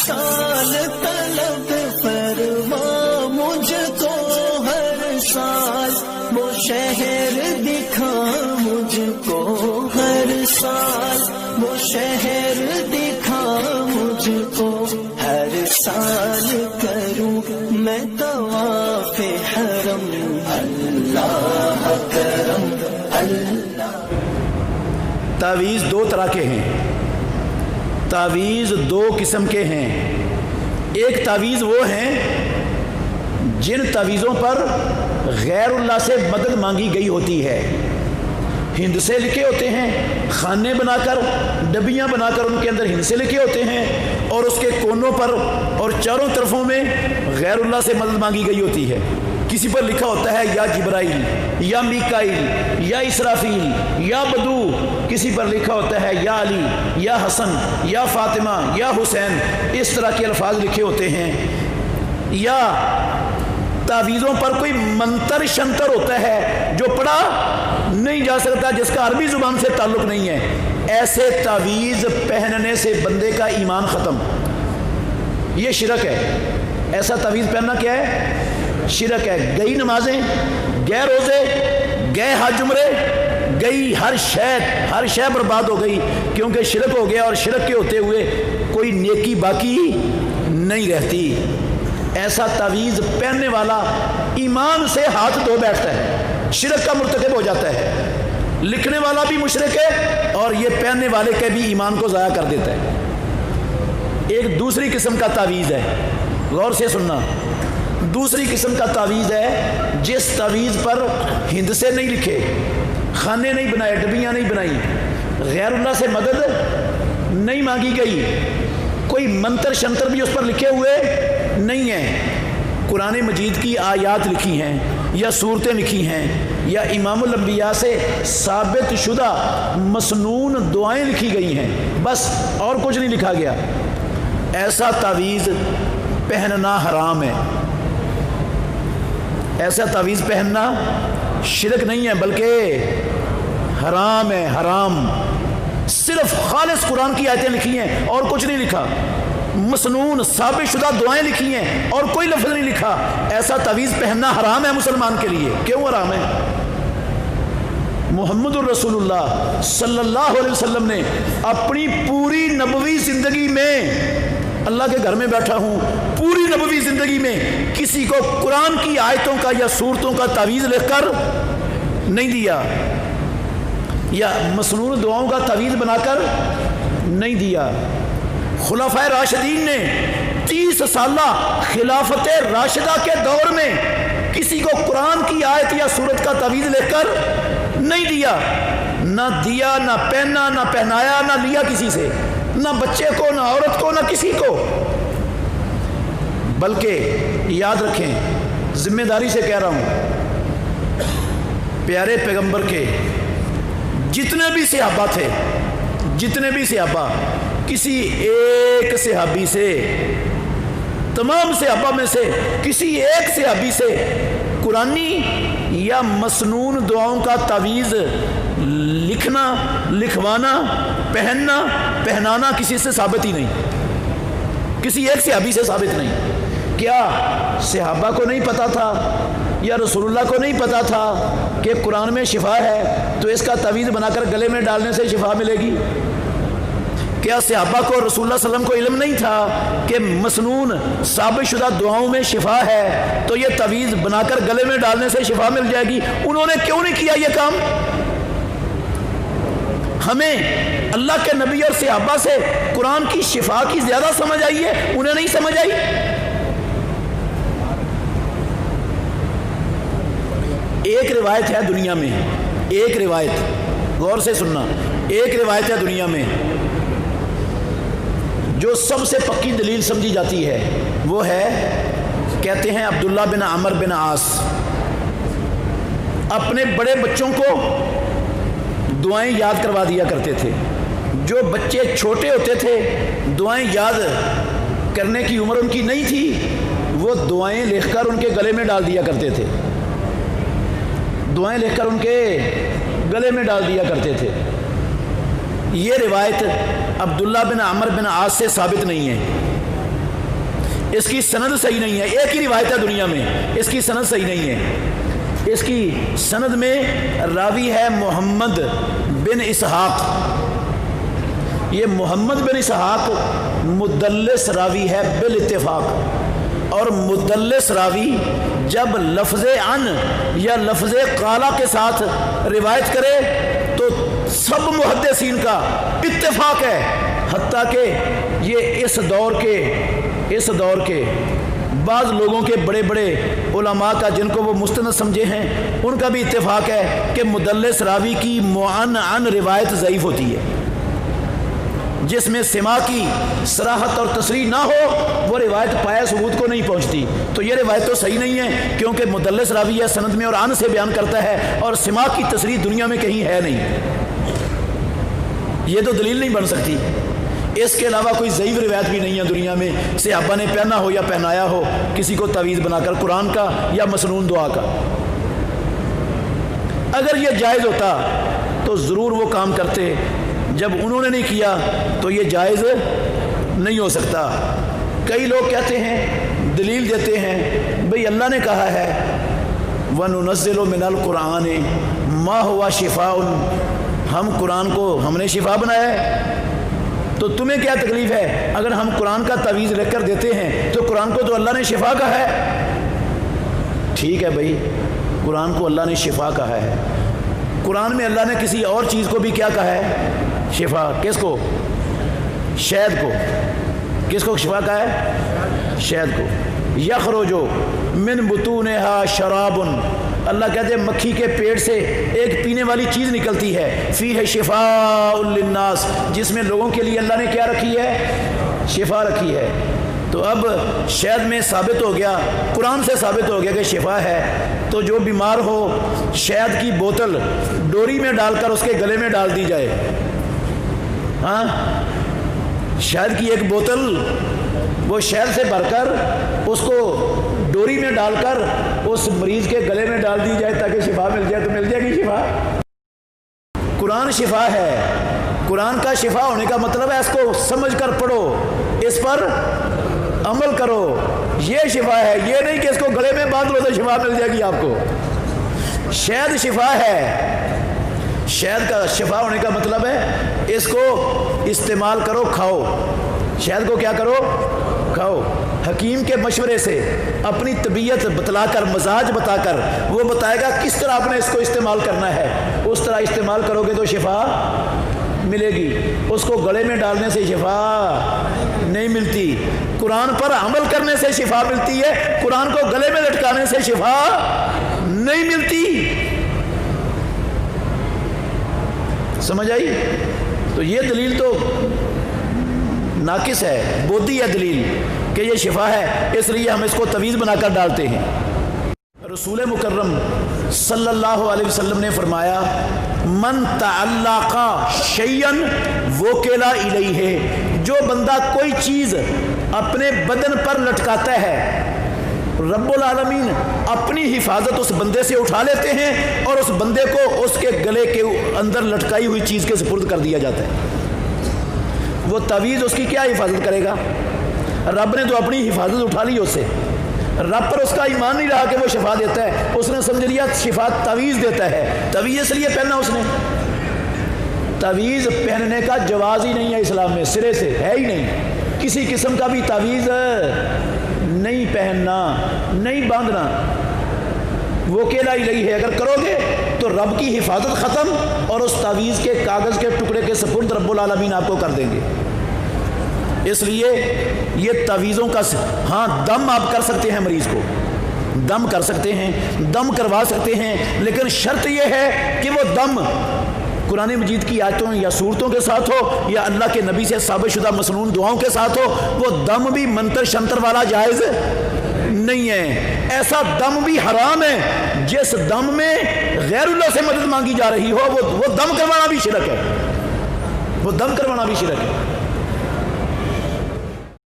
سال طلب فرما مجھ کو، ہر سال وہ شہر دکھا مجھ کو، ہر سال وہ شہر دکھا مجھ کو، ہر سال کروں میں طواف حرم، اللہ کرم اللہ۔ تعویذ دو طرح کے ہیں، تعویذ دو قسم کے ہیں۔ ایک تعویذ وہ ہیں جن تعویذوں پر غیر اللہ سے مدد مانگی گئی ہوتی ہے، ہند سے لکھے ہوتے ہیں، خانے بنا کر ڈبیاں بنا کر ان کے اندر ہند سے لکھے ہوتے ہیں، اور اس کے کونوں پر اور چاروں طرفوں میں غیر اللہ سے مدد مانگی گئی ہوتی ہے۔ کسی پر لکھا ہوتا ہے یا جبرائیل یا میکائیل یا اسرافیل یا بدو، کسی پر لکھا ہوتا ہے یا علی یا حسن یا فاطمہ یا حسین، اس طرح کے الفاظ لکھے ہوتے ہیں۔ یا تعویذوں پر کوئی منتر شنتر ہوتا ہے جو پڑھا نہیں جا سکتا، جس کا عربی زبان سے تعلق نہیں ہے، ایسے تعویذ پہننے سے بندے کا ایمان ختم، یہ شرک ہے۔ ایسا تعویذ پہننا کیا ہے؟ شرک ہے۔ گئی نمازیں، گئے روزے، گئے حج عمرے، گئی ہر شے برباد ہو گئی، کیونکہ شرک ہو گیا، اور شرک کے ہوتے ہوئے کوئی نیکی باقی نہیں رہتی۔ ایسا تعویذ پہننے والا ایمان سے ہاتھ دھو بیٹھتا ہے، شرک کا مرتکب ہو جاتا ہے، لکھنے والا بھی مشرک ہے اور یہ پہننے والے کے بھی ایمان کو ضائع کر دیتا ہے۔ ایک دوسری قسم کا تعویذ ہے، غور سے سننا، دوسری قسم کا تعویذ ہے جس تعویذ پر ہند سے نہیں لکھے، خانے نہیں بنائے، ڈبیاں نہیں بنائی، غیر اللہ سے مدد نہیں مانگی گئی، کوئی منتر شنتر بھی اس پر لکھے ہوئے نہیں ہیں، قرآن مجید کی آیات لکھی ہیں یا صورتیں لکھی ہیں یا امام الانبیاء سے ثابت شدہ مسنون دعائیں لکھی گئی ہیں، بس اور کچھ نہیں لکھا گیا، ایسا تعویذ پہننا حرام ہے۔ ایسا تعویذ پہننا شرک نہیں ہے بلکہ حرام ہے، حرام۔ صرف خالص قرآن کی آیتیں لکھی ہیں اور کچھ نہیں لکھا، مسنون ثابت شدہ دعائیں لکھی ہیں اور کوئی لفظ نہیں لکھا، ایسا تعویذ پہننا حرام ہے مسلمان کے لیے۔ کیوں حرام ہے؟ محمد الرسول اللہ صلی اللہ علیہ وسلم نے اپنی پوری نبوی زندگی میں، اللہ کے گھر میں بیٹھا ہوں، پوری نبوی زندگی میں کسی کو قرآن کی آیتوں کا یا صورتوں کا تعویذ لکھ کر نہیں دیا، یا مسنون دعاؤں کا تعویذ بنا کر نہیں دیا۔ خلفائے راشدین نے 30 سالہ خلافت راشدہ کے دور میں کسی کو قرآن کی آیت یا سورت کا تعویذ لکھ کر نہیں دیا، نہ دیا، نہ پہنا، نہ پہنایا، نہ لیا کسی سے، نہ بچے کو، نہ عورت کو، نہ کسی کو۔ بلکہ یاد رکھیں، ذمہ داری سے کہہ رہا ہوں، پیارے پیغمبر کے جتنے بھی صحابہ تھے، جتنے بھی صحابہ، کسی ایک صحابی سے، تمام صحابہ میں سے کسی ایک صحابی سے قرآنی یا مسنون دعاؤں کا تعویذ لکھنا، لکھوانا، پہننا، پہنانا کسی سے ثابت ہی نہیں، کسی ایک صحابی سے ثابت نہیں۔ کیا صحابہ کو نہیں پتا تھا یا رسول اللہ کو نہیں پتا تھا کہ قرآن میں شفا ہے تو اس کا تعویذ بنا کر گلے میں ڈالنے سے شفا ملے گی؟ کیا صحابہ کو، رسول اللہ صلی اللہ علیہ وسلم کو علم نہیں تھا کہ مسنون ثابت شدہ دعاؤں میں شفا ہے تو یہ تعویذ بنا کر گلے میں ڈالنے سے شفا مل جائے گی؟ انہوں نے کیوں نہیں کیا یہ کام؟ ہمیں اللہ کے نبی اور صحابہ سے قرآن کی شفا کی زیادہ سمجھ آئی ہے، انہیں نہیں سمجھ آئی۔ ایک روایت ہے دنیا میں، ایک روایت، غور سے سننا، ایک روایت ہے دنیا میں جو سب سے پکی دلیل سمجھی جاتی ہے، وہ ہے، کہتے ہیں عبداللہ بن عمر بن عاص اپنے بڑے بچوں کو دعائیں یاد کروا دیا کرتے تھے۔ جو بچے چھوٹے ہوتے تھے، دعائیں یاد کرنے کی عمر ان کی نہیں تھی، وہ دعائیں لکھ کر ان کے گلے میں ڈال دیا کرتے تھے، دعائیں لکھ کر ان کے گلے میں ڈال دیا کرتے تھے۔ یہ روایت عبداللہ بن عمر بن عاص سے ثابت نہیں ہے، اس کی سند صحیح نہیں ہے. ایک ہی روایت ہے دنیا میں, اس کی سند صحیح نہیں ہے. اس کی سند میں راوی ہے محمد بن اسحاق. یہ محمد بن اسحاق مدلس راوی ہے بالاتفاق. اور مدلس راوی جب لفظ عن یا لفظ قالا کے ساتھ روایت کرے تو سب محدثین کا اتفاق ہے, حتیٰ کہ یہ اس دور کے بعض لوگوں کے بڑے بڑے علماء کا جن کو وہ مستند سمجھے ہیں ان کا بھی اتفاق ہے کہ مدلس راوی کی عن روایت ضعیف ہوتی ہے. جس میں سماع کی صراحت اور تصریح نہ ہو وہ روایت پایہ ثبوت کو نہیں پہنچتی. تو یہ روایت تو صحیح نہیں ہے کیونکہ مدلس راوی ہے سند میں اور عن سے بیان کرتا ہے اور سماع کی تصریح دنیا میں کہیں ہے نہیں. یہ تو دلیل نہیں بن سکتی. اس کے علاوہ کوئی ضعیف روایت بھی نہیں ہے دنیا میں صحابہ نے پہنا ہو یا پہنایا ہو کسی کو تعویذ بنا کر قرآن کا یا مسنون دعا کا. اگر یہ جائز ہوتا تو ضرور وہ کام کرتے. جب انہوں نے نہیں کیا تو یہ جائز نہیں ہو سکتا. کئی لوگ کہتے ہیں, دلیل دیتے ہیں, بھئی اللہ نے کہا ہے وَنُنَزِّلُ مِنَ الْقُرْآنِ مَا هُوَ شِفَاءٌ, ہم قرآن کو ہم نے شفا بنایا ہے. تو تمہیں کیا تکلیف ہے اگر ہم قرآن کا تعویذ لکھ کر دیتے ہیں تو قرآن کو تو اللہ نے شفا کہا ہے. ٹھیک ہے بھائی, قرآن کو اللہ نے شفا کہا ہے. قرآن میں اللہ نے کسی اور چیز کو بھی کیا کہا ہے؟ شفا. کس کو؟ شہد کو. کس کو شفا کہا ہے؟ شہد کو. یخرج من بطونہا شراب, اللہ کہتے ہیں مکھی کے پیٹ سے ایک پینے والی چیز نکلتی ہے. فیہ شفاء للناس, جس میں لوگوں کے لیے اللہ نے کیا رکھی ہے؟ شفا رکھی ہے. تو اب شہد میں ثابت ہو گیا, قرآن سے ثابت ہو گیا کہ شفا ہے. تو جو بیمار ہو شہد کی بوتل ڈوری میں ڈال کر اس کے گلے میں ڈال دی جائے. ہاں, شہد کی ایک بوتل وہ شہد سے بھر کر اس کو ڈوری میں ڈال کر اس مریض کے گلے میں ڈال دی جائے تاکہ شفا مل جائے, تو مل جائے گی شفا. قرآن شفا ہے. قرآن کا شفا ہونے کا مطلب ہے اس کو سمجھ کر پڑھو, اس پر عمل کرو, یہ شفا ہے. یہ نہیں کہ اس کو گلے میں باندھ لو تو شفا مل جائے گی آپ کو. شہد شفا ہے. شہد کا شفا ہونے کا مطلب ہے اس کو استعمال کرو, کھاؤ. شہد کو کیا کرو؟ کھاؤ. حکیم کے مشورے سے اپنی طبیعت بتلا کر, مزاج بتا کر وہ بتائے گا کس طرح آپ نے اس کو استعمال کرنا ہے. اس طرح استعمال کرو گے تو شفا ملے گی. اس کو گلے میں ڈالنے سے شفا نہیں ملتی. قرآن پر عمل کرنے سے شفا ملتی ہے, قرآن کو گلے میں لٹکانے سے شفا نہیں ملتی. سمجھ آئی؟ تو یہ دلیل تو ناقص ہے, بودھی ہے دلیل کہ یہ شفا ہے, اس لیے ہم اس کو تعویذ بنا کر ڈالتے ہیں. رسول مکرم صلی اللہ علیہ وسلم نے فرمایا من تعلق شیئا وکل الیہ, جو بندہ کوئی چیز اپنے بدن پر لٹکاتا ہے رب العالمین اپنی حفاظت اس بندے سے اٹھا لیتے ہیں اور اس بندے کو اس کے گلے کے اندر لٹکائی ہوئی چیز کے سپرد کر دیا جاتا ہے. وہ تعویذ اس کی کیا حفاظت کرے گا؟ رب نے تو اپنی حفاظت اٹھا لی اس سے. رب پر اس کا ایمان نہیں رہا کہ وہ شفا دیتا ہے, اس نے سمجھ لیا شفا تعویذ دیتا ہے. تعویذ اس لیے پہنا اس نے. تعویذ پہننے کا جواز ہی نہیں ہے اسلام میں, سرے سے ہے ہی نہیں. کسی قسم کا بھی تعویذ نہیں پہننا, نہیں باندھنا. وہ اکیلا ہی نہیں ہے, اگر کرو گے تو رب کی حفاظت ختم اور اس تعویذ کے کاغذ کے ٹکڑے کے سپرد رب العالمین آپ کو کر دیں گے. اس لیے یہ تعویذوں کا ہاں دم آپ کر سکتے ہیں, مریض کو دم کر سکتے ہیں, دم کروا سکتے ہیں, لیکن شرط یہ ہے کہ وہ دم قرآن مجید کی آیتوں یا صورتوں کے ساتھ ہو یا اللہ کے نبی سے ثابت شدہ مسنون دعاؤں کے ساتھ ہو. وہ دم بھی منتر شنتر والا جائز نہیں ہے. ایسا دم بھی حرام ہے جس دم میں غیر اللہ سے مدد مانگی جا رہی ہو, وہ دم کروانا بھی شرک ہے. وہ دم کروانا بھی شرک ہے.